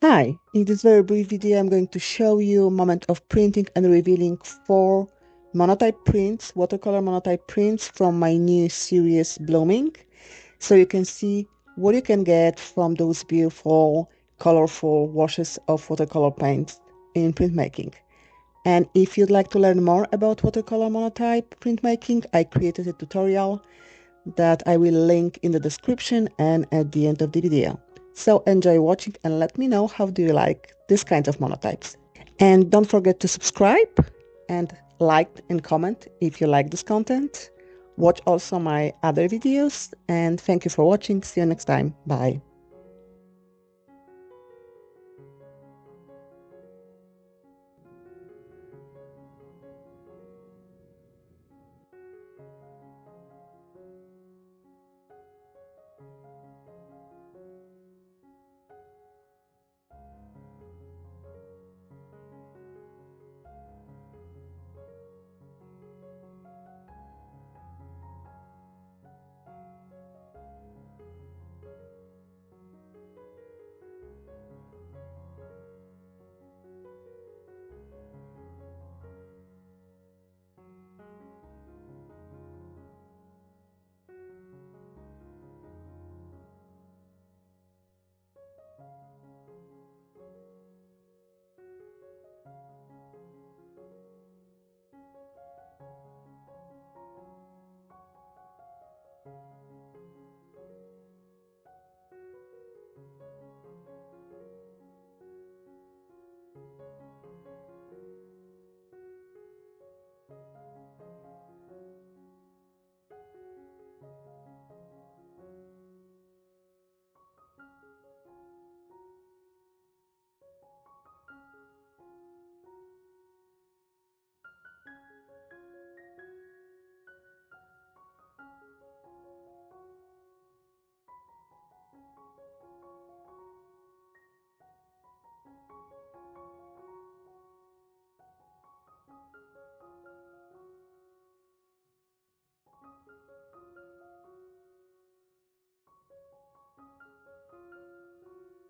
Hi, in this very brief video I'm going to show you a moment of printing and revealing 4 monotype prints, watercolor monotype prints from my new series Blooming, so you can see what you can get from those beautiful colorful washes of watercolor paints in printmaking. And if you'd like to learn more about watercolor monotype printmaking, I created a tutorial that I will link in the description and at the end of the video. So enjoy watching and let me know how do you like this kind of monotypes. And don't forget to subscribe and like and comment if you like this content. Watch also my other videos and thank you for watching. See you next time. Bye.